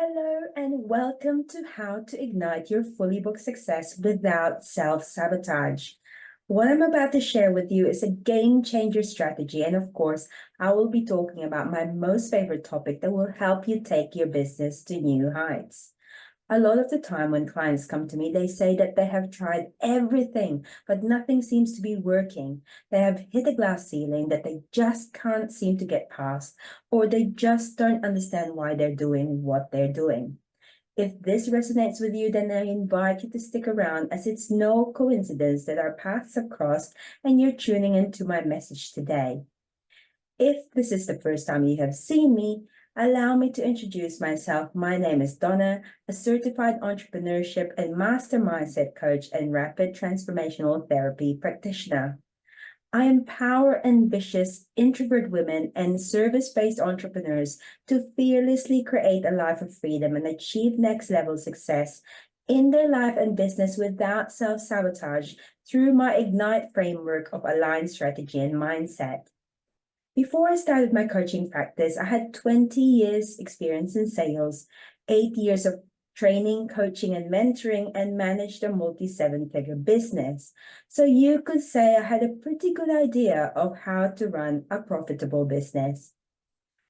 Hello and welcome to How to Ignite Your Fully Booked Success Without Self-Sabotage. What I'm about to share with you is a game changer strategy, and of course, I will be talking about my most favorite topic that will help you take your business to new heights. A lot of the time when clients come to me, they say that they have tried everything, but nothing seems to be working. They have hit a glass ceiling that they just can't seem to get past, or they just don't understand why they're doing what they're doing. If this resonates with you, then I invite you to stick around, as it's no coincidence that our paths have crossed and you're tuning into my message today. If this is the first time you have seen me, allow me to introduce myself. My name is Donna, a certified entrepreneurship and master mindset coach and rapid transformational therapy practitioner. I empower ambitious introvert women and service-based entrepreneurs to fearlessly create a life of freedom and achieve next-level success in their life and business without self-sabotage through my Ignite framework of aligned strategy and mindset. Before I started my coaching practice, I had 20 years experience in sales, 8 years of training, coaching, and mentoring, and managed a multi-seven-figure business. So you could say I had a pretty good idea of how to run a profitable business.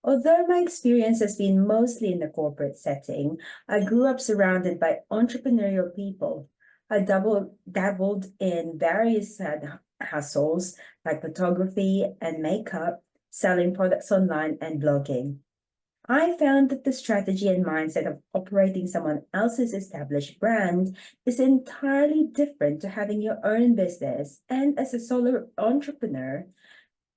Although my experience has been mostly in the corporate setting, I grew up surrounded by entrepreneurial people. I dabbled in various side hustles like photography and makeup, selling products online, and blogging. I found that the strategy and mindset of operating someone else's established brand is entirely different to having your own business. And as a solo entrepreneur,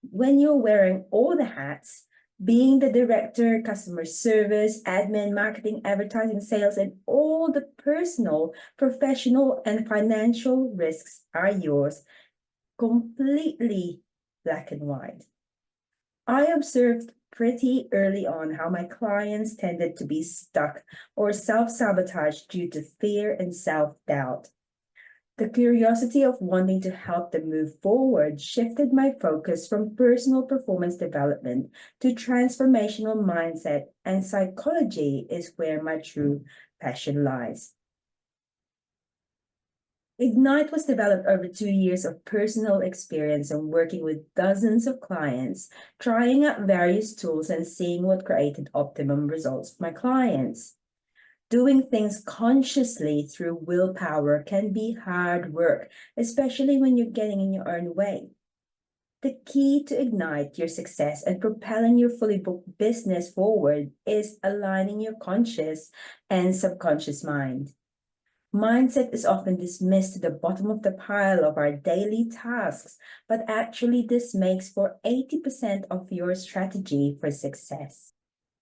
when you're wearing all the hats, being the director, customer service, admin, marketing, advertising, sales, and all the personal, professional, and financial risks are yours, completely black and white. I observed pretty early on how my clients tended to be stuck or self-sabotage due to fear and self-doubt. The curiosity of wanting to help them move forward shifted my focus from personal performance development to transformational mindset, and psychology is where my true passion lies. Ignite was developed over 2 years of personal experience and working with dozens of clients, trying out various tools and seeing what created optimum results for my clients. Doing things consciously through willpower can be hard work, especially when you're getting in your own way. The key to ignite your success and propelling your fully booked business forward is aligning your conscious and subconscious mind. Mindset is often dismissed to the bottom of the pile of our daily tasks, but actually this makes for 80% of your strategy for success.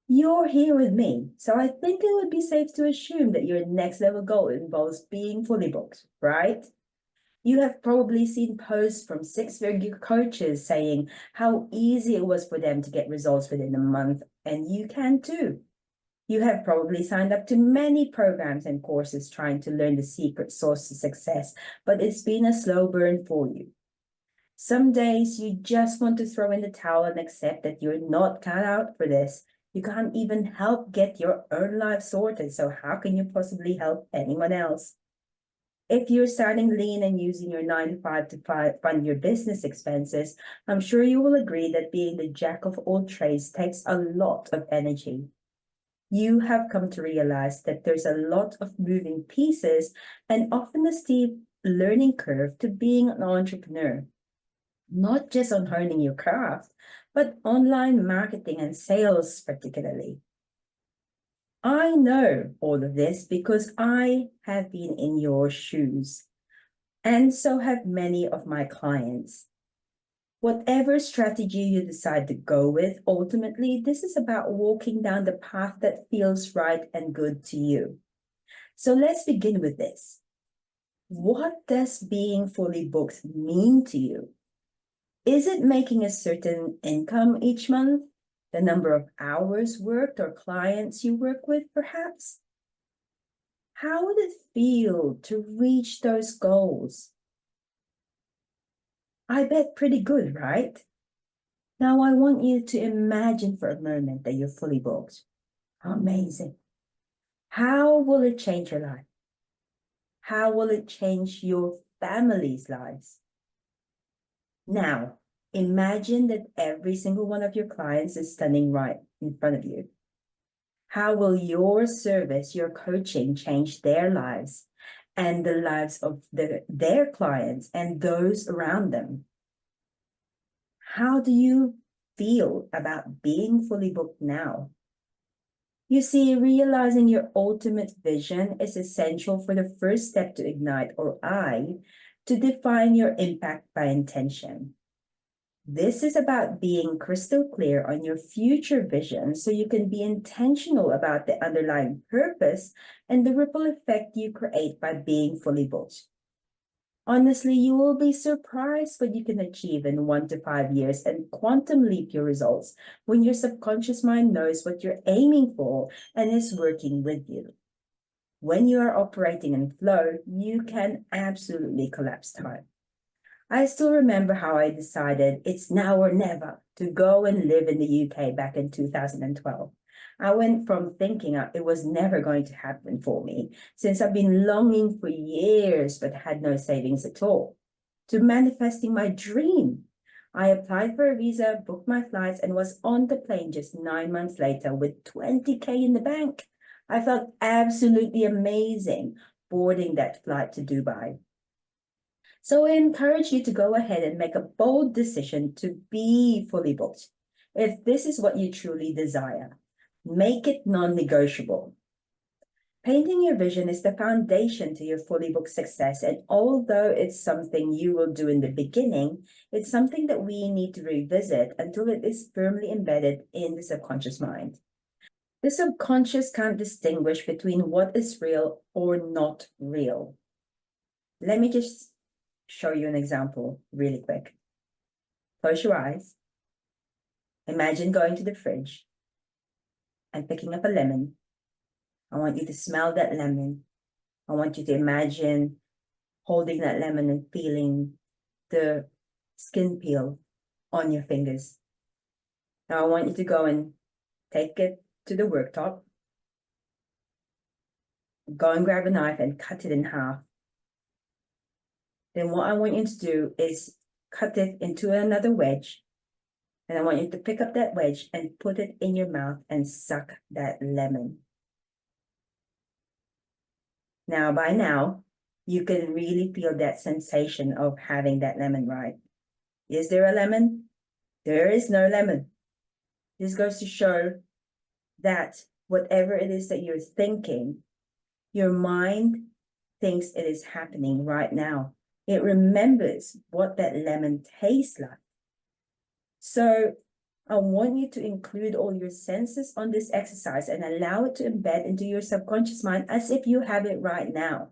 You're here with me, so I think it would be safe to assume that your next level goal involves being fully booked, right? You have probably seen posts from six-figure coaches saying how easy it was for them to get results within a month, and you can too. You have probably signed up to many programs and courses trying to learn the secret sauce to success, but it's been a slow burn for you. Some days you just want to throw in the towel and accept that you're not cut out for this. You can't even help get your own life sorted, so how can you possibly help anyone else? If you're starting lean and using your 9 to 5 to fund your business expenses, I'm sure you will agree that being the jack of all trades takes a lot of energy. You have come to realize that there's a lot of moving pieces and often a steep learning curve to being an entrepreneur, not just on honing your craft, but online marketing and sales particularly. I know all of this because I have been in your shoes, and so have many of my clients. Whatever strategy you decide to go with, ultimately, this is about walking down the path that feels right and good to you. So let's begin with this. What does being fully booked mean to you? Is it making a certain income each month? The number of hours worked or clients you work with, perhaps? How would it feel to reach those goals? I bet pretty good, right? Now I want you to imagine for a moment that you're fully booked. How amazing. How will it change your life? How will it change your family's lives? Now, imagine that every single one of your clients is standing right in front of you. How will your service, your coaching change their lives and the lives of their clients and those around them? How do you feel about being fully booked now? You see, realizing your ultimate vision is essential for the first step to ignite, or I, to define your impact by intention. This is about being crystal clear on your future vision so you can be intentional about the underlying purpose and the ripple effect you create by being fully booked. Honestly, you will be surprised what you can achieve in 1 to 5 years and quantum leap your results when your subconscious mind knows what you're aiming for and is working with you. When you are operating in flow, you can absolutely collapse time. I still remember how I decided it's now or never to go and live in the UK back in 2012. I went from thinking it was never going to happen for me, since I've been longing for years but had no savings at all, to manifesting my dream. I applied for a visa, booked my flights, and was on the plane just 9 months later with 20K in the bank. I felt absolutely amazing boarding that flight to Dubai. So I encourage you to go ahead and make a bold decision to be fully booked. If this is what you truly desire, make it non-negotiable. Painting your vision is the foundation to your fully booked success. And although it's something you will do in the beginning, it's something that we need to revisit until it is firmly embedded in the subconscious mind. The subconscious can't distinguish between what is real or not real. Let me just show you an example really quick. Close your eyes. Imagine going to the fridge and picking up a lemon. I want you to smell that lemon. I want you to imagine holding that lemon and feeling the skin peel on your fingers. Now I want you to go and take it to the worktop. Go and grab a knife and cut it in half. Then what I want you to do is cut it into another wedge. And I want you to pick up that wedge and put it in your mouth and suck that lemon. Now, by now, you can really feel that sensation of having that lemon, right? Is there a lemon? There is no lemon. This goes to show that whatever it is that you're thinking, your mind thinks it is happening right now. It remembers what that lemon tastes like. So I want you to include all your senses on this exercise and allow it to embed into your subconscious mind as if you have it right now.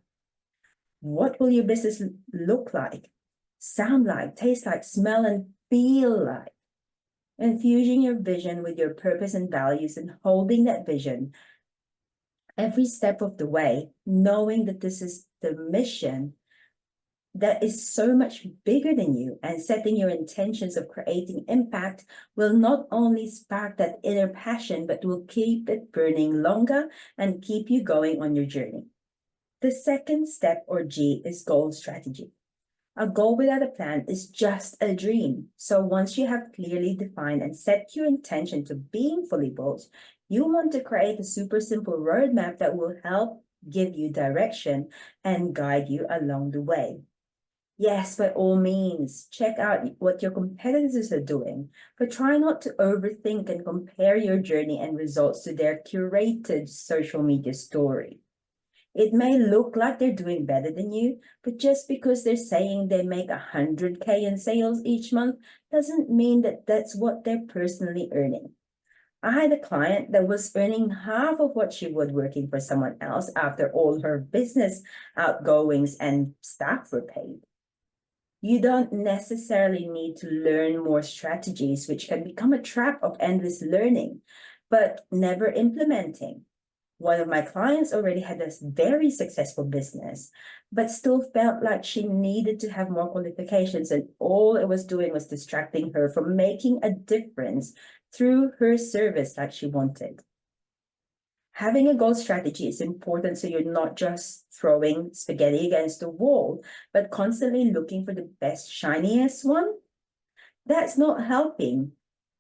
What will your business look like, sound like, taste like, smell and feel like? Infusing your vision with your purpose and values and holding that vision every step of the way, knowing that this is the mission that is so much bigger than you, and setting your intentions of creating impact will not only spark that inner passion, but will keep it burning longer and keep you going on your journey. The second step, or G, is goal strategy. A goal without a plan is just a dream. So once you have clearly defined and set your intention to being fully booked, you want to create a super simple roadmap that will help give you direction and guide you along the way. Yes, by all means, check out what your competitors are doing, but try not to overthink and compare your journey and results to their curated social media story. It may look like they're doing better than you, but just because they're saying they make 100K in sales each month doesn't mean that that's what they're personally earning. I had a client that was earning half of what she would working for someone else after all her business outgoings and staff were paid. You don't necessarily need to learn more strategies, which can become a trap of endless learning, but never implementing. One of my clients already had a very successful business, but still felt like she needed to have more qualifications, and all it was doing was distracting her from making a difference through her service like she wanted. Having a goal strategy is important so you're not just throwing spaghetti against the wall, but constantly looking for the best, shiniest one. That's not helping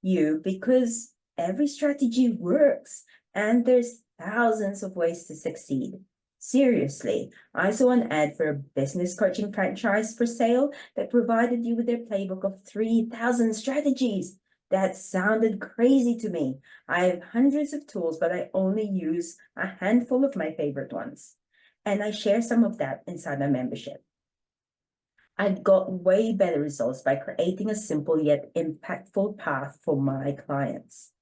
you because every strategy works and there's thousands of ways to succeed. Seriously, I saw an ad for a business coaching franchise for sale that provided you with their playbook of 3,000 strategies. That sounded crazy to me. I have hundreds of tools, but I only use a handful of my favorite ones. And I share some of that inside my membership. I got way better results by creating a simple yet impactful path for my clients.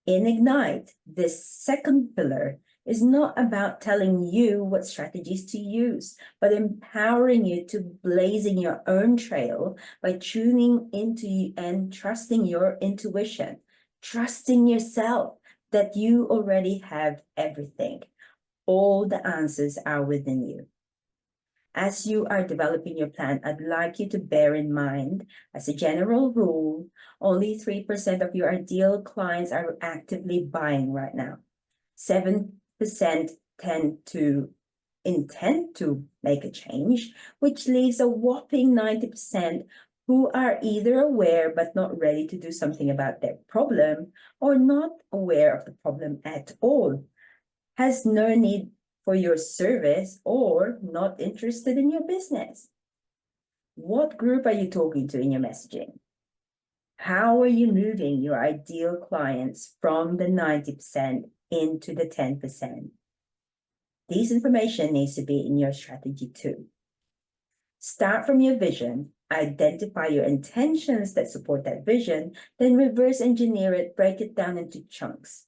In Ignite, this second pillar is not about telling you what strategies to use, but empowering you to blazing your own trail by tuning into and trusting your intuition, trusting yourself that you already have everything. All the answers are within you. As you are developing your plan, I'd like you to bear in mind, as a general rule, only 3% of your ideal clients are actively buying right now. 7% tend to intend to make a change, which leaves a whopping 90% who are either aware but not ready to do something about their problem, or not aware of the problem at all, has no need for your service, or not interested in your business. What group are you talking to in your messaging? How are you moving your ideal clients from the 90% into the 10%? This information needs to be in your strategy too. Start from your vision, identify your intentions that support that vision, then reverse engineer it, break it down into chunks.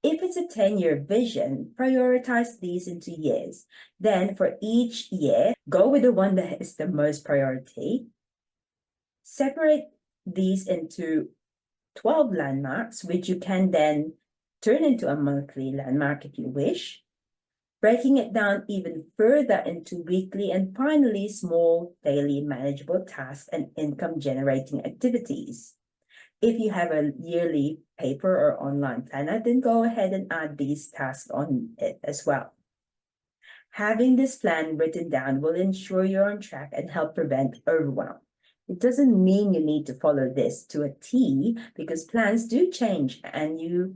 If it's a 10-year vision, prioritize these into years. Then for each year, go with the one that is the most priority. Separate these into 12 landmarks, which you can then turn into a monthly landmark if you wish, breaking it down even further into weekly and finally small, daily manageable tasks and income-generating activities. If you have a yearly paper or online planner, then go ahead and add these tasks on it as well. Having this plan written down will ensure you're on track and help prevent overwhelm. It doesn't mean you need to follow this to a T, because plans do change and you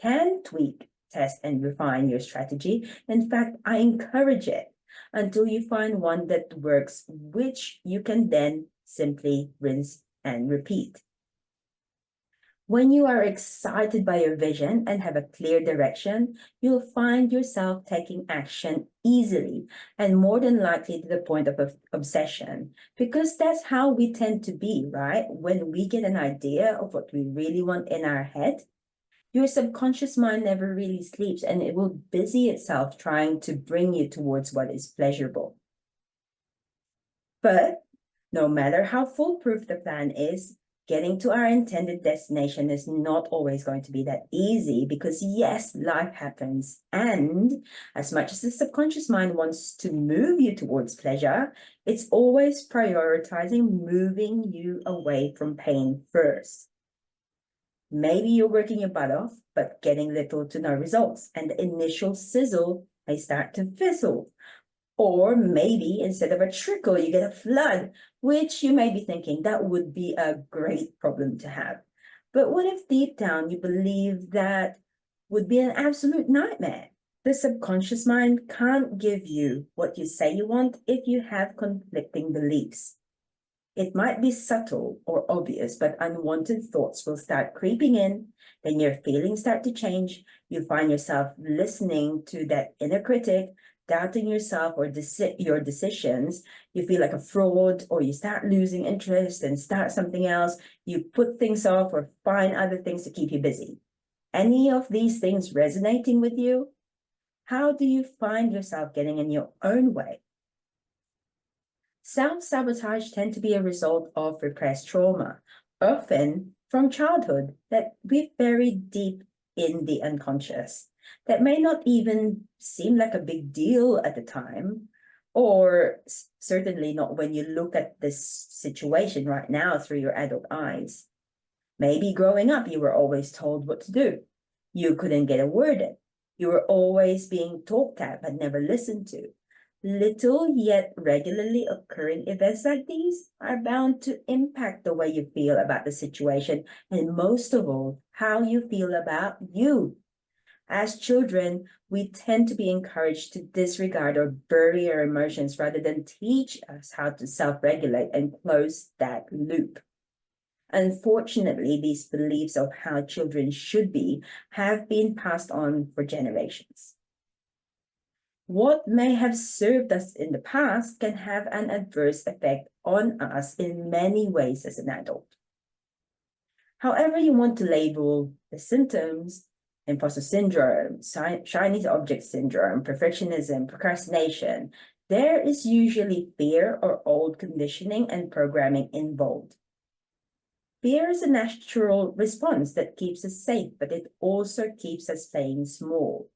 can tweak, test, and refine your strategy. In fact, I encourage it until you find one that works, which you can then simply rinse and repeat. When you are excited by your vision and have a clear direction, you'll find yourself taking action easily and more than likely to the point of obsession, because that's how we tend to be, right? When we get an idea of what we really want in our head, your subconscious mind never really sleeps and it will busy itself trying to bring you towards what is pleasurable. But no matter how foolproof the plan is, getting to our intended destination is not always going to be that easy, because yes, life happens. And as much as the subconscious mind wants to move you towards pleasure, it's always prioritizing moving you away from pain first. Maybe you're working your butt off, but getting little to no results, and the initial sizzle may start to fizzle. Or maybe instead of a trickle, you get a flood, which you may be thinking that would be a great problem to have. But what if deep down you believe that would be an absolute nightmare? The subconscious mind can't give you what you say you want if you have conflicting beliefs. It might be subtle or obvious, but unwanted thoughts will start creeping in. Then your feelings start to change. You find yourself listening to that inner critic, doubting yourself or your decisions. You feel like a fraud, or you start losing interest and start something else. You put things off or find other things to keep you busy. Any of these things resonating with you? How do you find yourself getting in your own way? Self-sabotage tend to be a result of repressed trauma, often from childhood, that we've buried deep in the unconscious, that may not even seem like a big deal at the time, or certainly not when you look at this situation right now through your adult eyes. Maybe growing up, you were always told what to do. You couldn't get a word in. You were always being talked at but never listened to. Little yet regularly occurring events like these are bound to impact the way you feel about the situation and, most of all, how you feel about you. As children, we tend to be encouraged to disregard or bury our emotions rather than teach us how to self-regulate and close that loop. Unfortunately, these beliefs of how children should be have been passed on for generations. What may have served us in the past can have an adverse effect on us in many ways as an adult. However you want to label the symptoms, imposter syndrome, shiny object syndrome, perfectionism, procrastination, there is usually fear or old conditioning and programming involved. Fear is a natural response that keeps us safe, but it also keeps us playing small.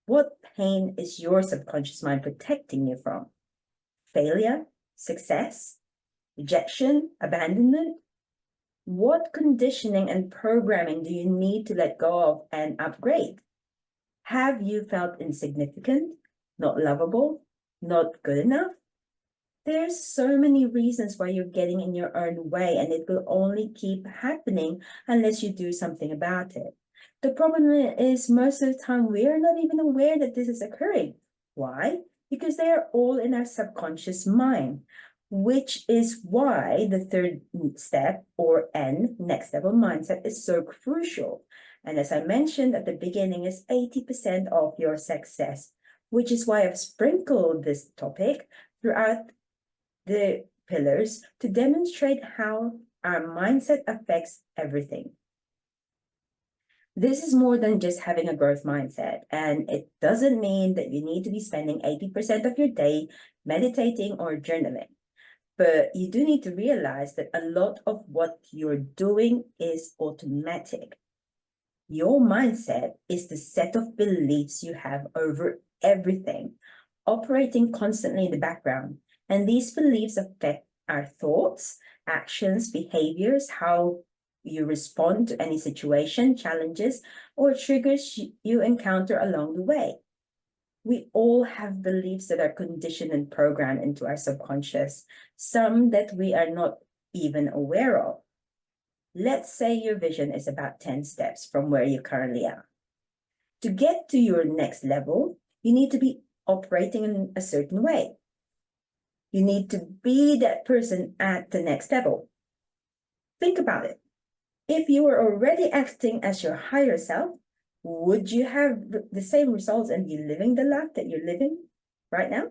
What pain is your subconscious mind protecting you from? Failure, success, rejection, abandonment? What conditioning and programming do you need to let go of and upgrade? Have you felt insignificant, not lovable, not good enough? There's so many reasons why you're getting in your own way, and it will only keep happening unless you do something about it. The problem is most of the time we are not even aware that this is occurring. Why? Because they are all in our subconscious mind, which is why the third step, or N, next level mindset, is so crucial. And as I mentioned at the beginning, is 80% of your success, which is why I've sprinkled this topic throughout the pillars to demonstrate how our mindset affects everything. This is more than just having a growth mindset, and it doesn't mean that you need to be spending 80% of your day meditating or journaling. But you do need to realize that a lot of what you're doing is automatic. Your mindset is the set of beliefs you have over everything, operating constantly in the background. And these beliefs affect our thoughts, actions, behaviors, how you respond to any situation, challenges, or triggers you encounter along the way. We all have beliefs that are conditioned and programmed into our subconscious, some that we are not even aware of. Let's say your vision is about 10 steps from where you currently are. To get to your next level, you need to be operating in a certain way. You need to be that person at the next level. Think about it. If you were already acting as your higher self, would you have the same results and be living the life that you're living right now?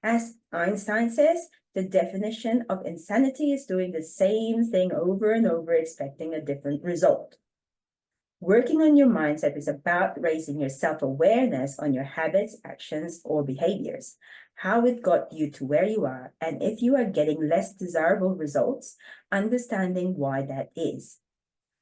As Einstein says, the definition of insanity is doing the same thing over and over, expecting a different result. Working on your mindset is about raising your self-awareness on your habits, actions, or behaviors, how it got you to where you are, and if you are getting less desirable results, understanding why that is.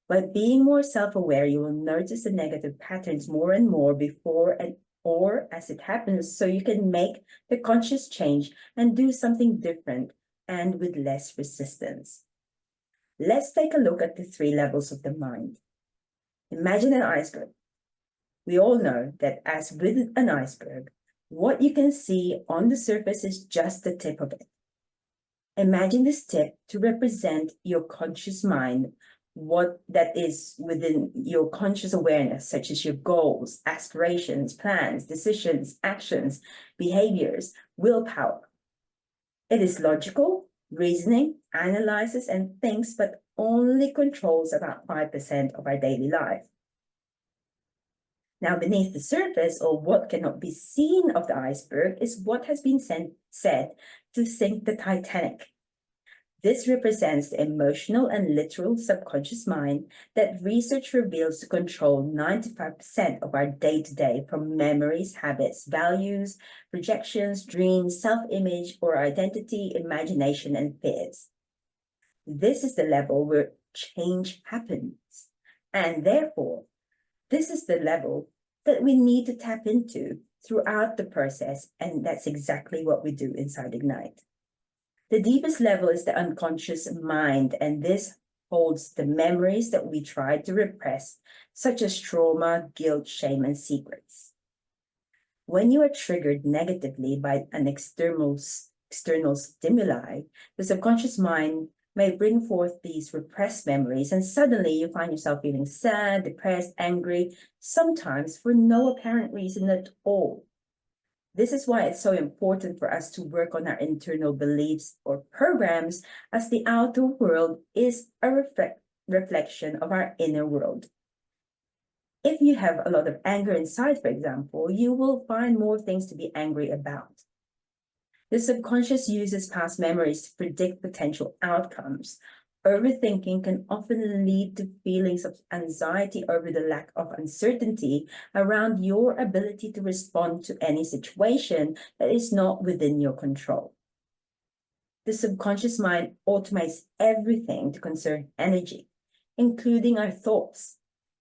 By being more self-aware, you will notice the negative patterns more and more before and or as it happens, so you can make the conscious change and do something different and with less resistance. Let's take a look at the 3 levels of the mind. Imagine an iceberg. We all know that as with an iceberg, what you can see on the surface is just the tip of it. Imagine this tip to represent your conscious mind, what that is within your conscious awareness, such as your goals, aspirations, plans, decisions, actions, behaviors, willpower. It is logical, reasoning, analyzes, and thinks, but only controls about 5% of our daily life. Now, beneath the surface, or what cannot be seen of the iceberg, is what has been said to sink the Titanic. This represents the emotional and literal subconscious mind that research reveals to control 95% of our day-to-day, from memories, habits, values, projections, dreams, self-image or identity, imagination, and fears. This is the level where change happens. And therefore, this is the level that we need to tap into throughout the process, and that's exactly what we do inside Ignite. The deepest level is the unconscious mind, and this holds the memories that we tried to repress, such as trauma, guilt, shame, and secrets. When you are triggered negatively by an external stimuli, the subconscious mind may bring forth these repressed memories, and suddenly you find yourself feeling sad, depressed, angry, sometimes for no apparent reason at all. This is why it's so important for us to work on our internal beliefs or programs, as the outer world is a reflection of our inner world. If you have a lot of anger inside, for example, you will find more things to be angry about. The subconscious uses past memories to predict potential outcomes. Overthinking can often lead to feelings of anxiety over the lack of uncertainty around your ability to respond to any situation that is not within your control. The subconscious mind automates everything to conserve energy, including our thoughts.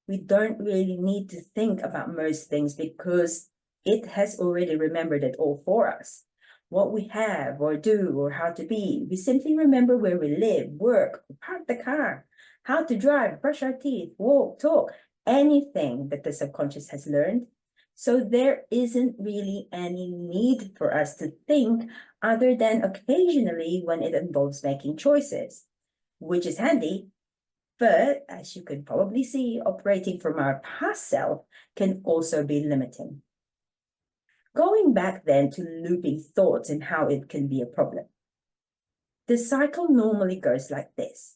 We don't really need to think about most things because it has already remembered it all for us. What we have or do or how to be. We simply remember where we live, work, park the car, how to drive, brush our teeth, walk, talk, anything that the subconscious has learned. So there isn't really any need for us to think other than occasionally when it involves making choices, which is handy. But as you could probably see, operating from our past self can also be limiting. Going back then to looping thoughts and how it can be a problem. The cycle normally goes like this.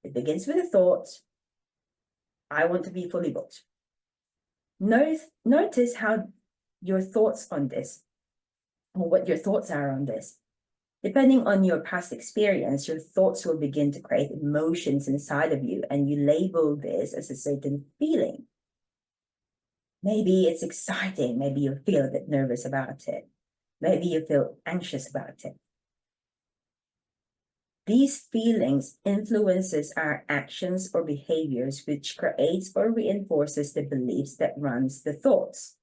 It begins with a thought, I want to be fully booked. Notice how your thoughts on this, or what your thoughts are on this. Depending on your past experience, your thoughts will begin to create emotions inside of you, and you label this as a certain feeling. Maybe it's exciting. Maybe you feel a bit nervous about it. Maybe you feel anxious about it. These feelings influences our actions or behaviors, which creates or reinforces the beliefs that runs the thoughts.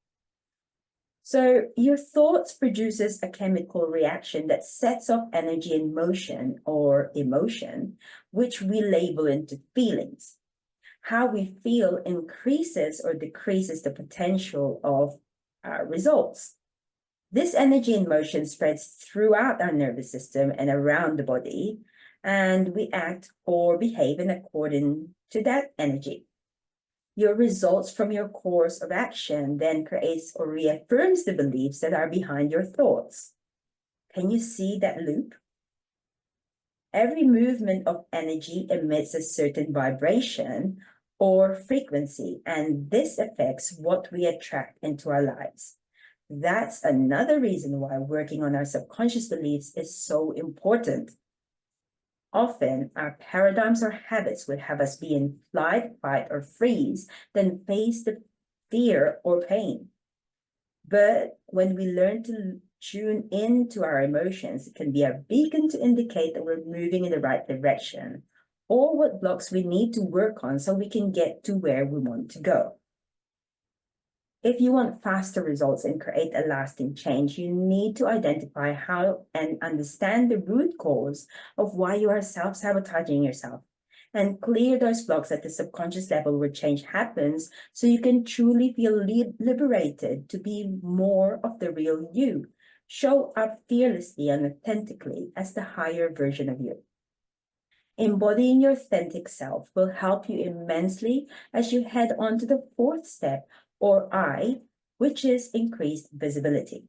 So your thoughts produces a chemical reaction that sets off energy in motion or emotion, which we label into feelings. How we feel increases or decreases the potential of our results. This energy in motion spreads throughout our nervous system and around the body, and we act or behave in accordance to that energy. Your results from your course of action then creates or reaffirms the beliefs that are behind your thoughts. Can you see that loop? Every movement of energy emits a certain vibration or frequency, and this affects what we attract into our lives. That's another reason why working on our subconscious beliefs is so important. Often, our paradigms or habits would have us be in flight, fight, or freeze, then face the fear or pain. But when we learn to tune into our emotions, it can be a beacon to indicate that we're moving in the right direction, or what blocks we need to work on so we can get to where we want to go. If you want faster results and create a lasting change, you need to identify how and understand the root cause of why you are self-sabotaging yourself, and clear those blocks at the subconscious level where change happens, so you can truly feel liberated to be more of the real you. Show up fearlessly and authentically as the higher version of you. Embodying your authentic self will help you immensely as you head on to the fourth step, or I, which is increased visibility.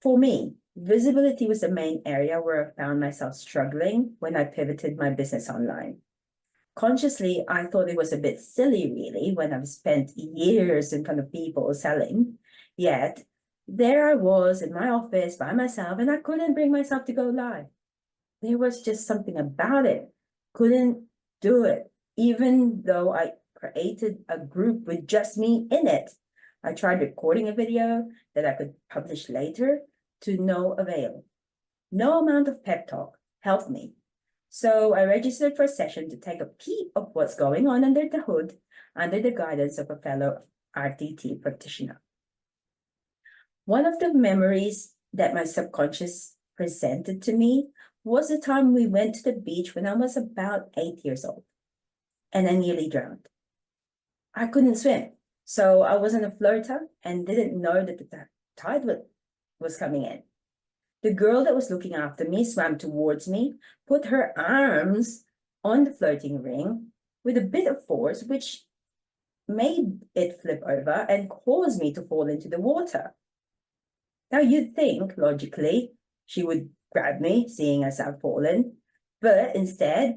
For me, visibility was the main area where I found myself struggling when I pivoted my business online. Consciously, I thought it was a bit silly, really, when I've spent years in front of people selling. Yet, there I was in my office by myself, and I couldn't bring myself to go live. There was just something about it. Couldn't do it, even though I created a group with just me in it. I tried recording a video that I could publish later, to no avail. No amount of pep talk helped me. So I registered for a session to take a peek of what's going on under the hood, under the guidance of a fellow RTT practitioner. One of the memories that my subconscious presented to me was the time we went to the beach when I was about 8 years old and I nearly drowned. I couldn't swim, so I wasn't a floater and didn't know that the tide was coming in. The girl that was looking after me swam towards me, put her arms on the floating ring with a bit of force, which made it flip over and caused me to fall into the water. Now you'd think, logically, she would grab me, seeing as I've fallen, but instead,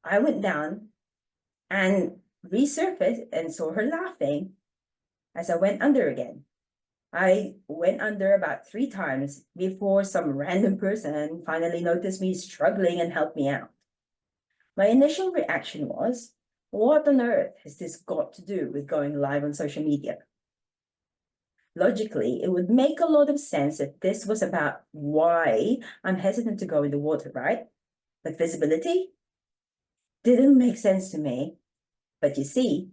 I went down and resurfaced and saw her laughing as I went under again. I went under about 3 times before some random person finally noticed me struggling and helped me out. My initial reaction was, what on earth has this got to do with going live on social media? Logically, it would make a lot of sense if this was about why I'm hesitant to go in the water, right? But visibility didn't make sense to me. But you see,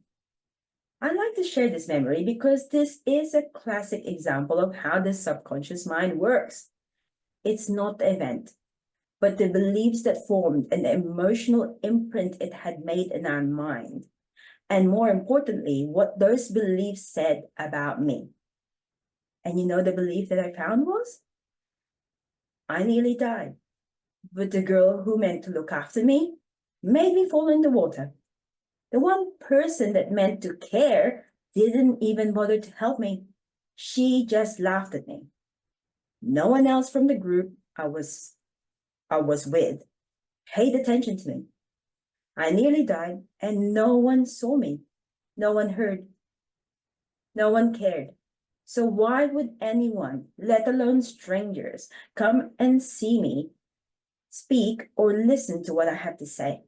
I like to share this memory because this is a classic example of how the subconscious mind works. It's not the event, but the beliefs that formed and the emotional imprint it had made in our mind. And more importantly, what those beliefs said about me. And you know the belief that I found was? I nearly died, but the girl who meant to look after me made me fall in the water. The one person that meant to care didn't even bother to help me. She just laughed at me. No one else from the group I was with paid attention to me. I nearly died and no one saw me. No one heard. No one cared. So why would anyone, let alone strangers, come and see me speak or listen to what I have to say?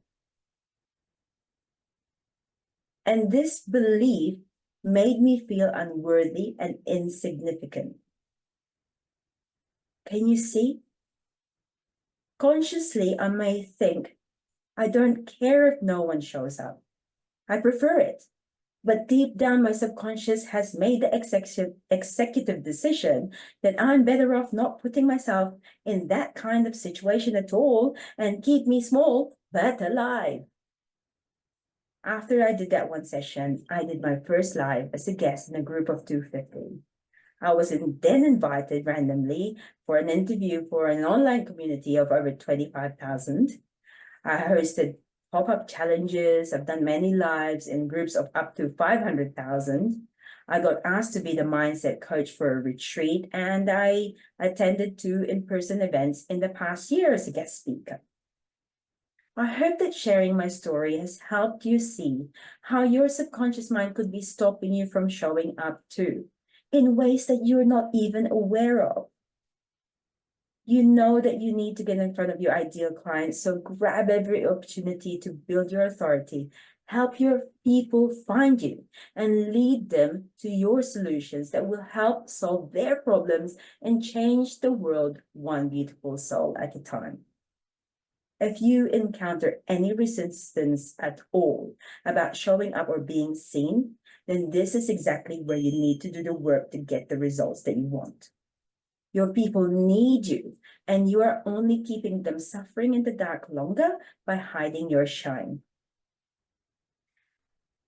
And this belief made me feel unworthy and insignificant. Can you see? Consciously, I may think, I don't care if no one shows up. I prefer it. But deep down, my subconscious has made the executive decision that I'm better off not putting myself in that kind of situation at all and keep me small, but alive. After I did that one session, I did my first live as a guest in a group of 250. I was then invited randomly for an interview for an online community of over 25,000. I hosted pop-up challenges. I've done many lives in groups of up to 500,000. I got asked to be the mindset coach for a retreat, and I attended 2 in-person events in the past year as a guest speaker. I hope that sharing my story has helped you see how your subconscious mind could be stopping you from showing up too, in ways that you're not even aware of. You know that you need to get in front of your ideal clients, so grab every opportunity to build your authority, help your people find you, and lead them to your solutions that will help solve their problems and change the world one beautiful soul at a time. If you encounter any resistance at all about showing up or being seen, then this is exactly where you need to do the work to get the results that you want. Your people need you, and you are only keeping them suffering in the dark longer by hiding your shine.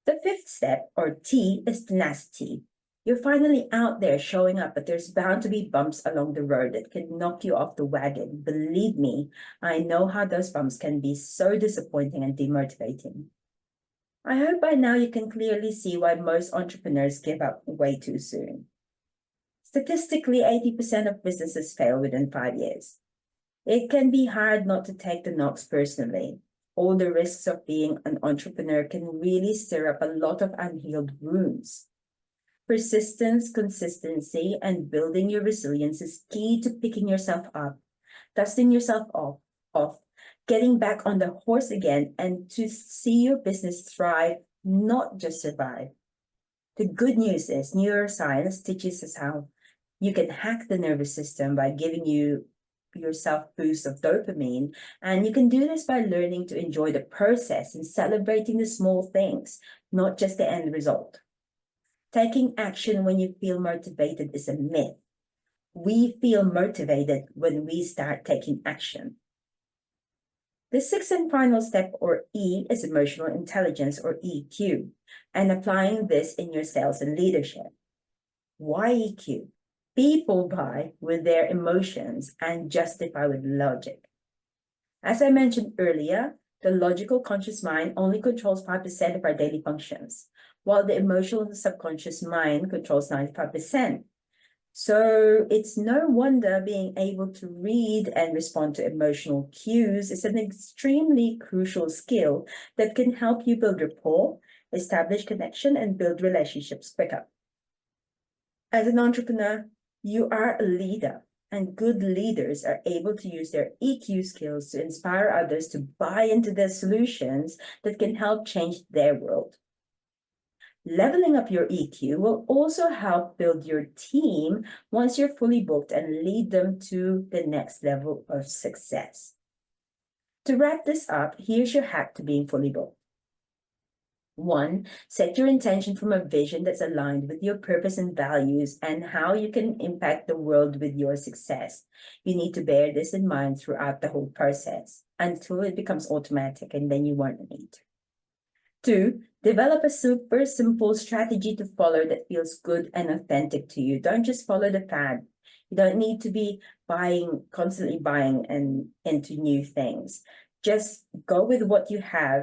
The 5th step, or T, is tenacity. You're finally out there showing up, but there's bound to be bumps along the road that can knock you off the wagon. Believe me, I know how those bumps can be so disappointing and demotivating. I hope by now you can clearly see why most entrepreneurs give up way too soon. Statistically, 80% of businesses fail within 5 years. It can be hard not to take the knocks personally. All the risks of being an entrepreneur can really stir up a lot of unhealed wounds. Persistence, consistency, and building your resilience is key to picking yourself up, dusting yourself off, getting back on the horse again, and to see your business thrive, not just survive. The good news is neuroscience teaches us how you can hack the nervous system by giving yourself boosts of dopamine, and you can do this by learning to enjoy the process and celebrating the small things, not just the end result. Taking action when you feel motivated is a myth. We feel motivated when we start taking action. The sixth and final step, or E, is emotional intelligence, or EQ, and applying this in your sales and leadership. Why EQ? People buy with their emotions and justify with logic. As I mentioned earlier, the logical conscious mind only controls 5% of our daily functions, while the emotional subconscious mind controls 95%. So it's no wonder being able to read and respond to emotional cues is an extremely crucial skill that can help you build rapport, establish connection, and build relationships quicker. As an entrepreneur, you are a leader, and good leaders are able to use their EQ skills to inspire others to buy into their solutions that can help change their world. Leveling up your EQ will also help build your team once you're fully booked and lead them to the next level of success. To wrap this up, here's your hack to being fully booked. 1, set your intention from a vision that's aligned with your purpose and values and how you can impact the world with your success. You need to bear this in mind throughout the whole process until it becomes automatic, and then you won't need to. 2, develop a super simple strategy to follow that feels good and authentic to you. Don't just follow the fad. You don't need to be constantly buying and into new things. Just go with what you have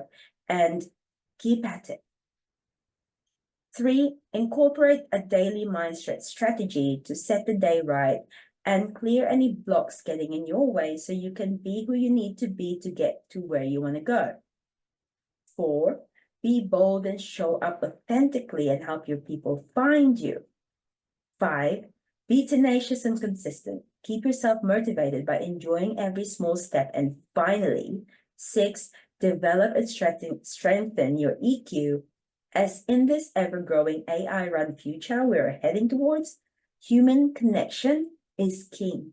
and keep at it. 3, incorporate a daily mindset strategy to set the day right and clear any blocks getting in your way so you can be who you need to be to get to where you want to go. 4, be bold and show up authentically and help your people find you. 5, be tenacious and consistent. Keep yourself motivated by enjoying every small step. And finally, 6, develop and strengthen your EQ, as in this ever-growing AI-run future we're heading towards, human connection is key.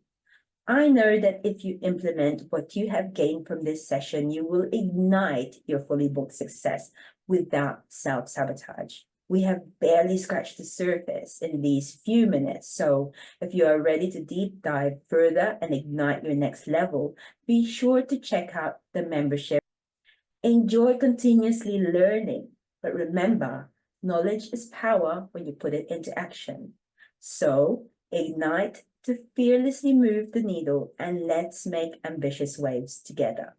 I know that if you implement what you have gained from this session, you will ignite your fully booked success without self-sabotage. We have barely scratched the surface in these few minutes. So if you are ready to deep dive further and ignite your next level, be sure to check out the membership. Enjoy continuously learning, but remember, knowledge is power when you put it into action. So ignite to fearlessly move the needle, and let's make ambitious waves together.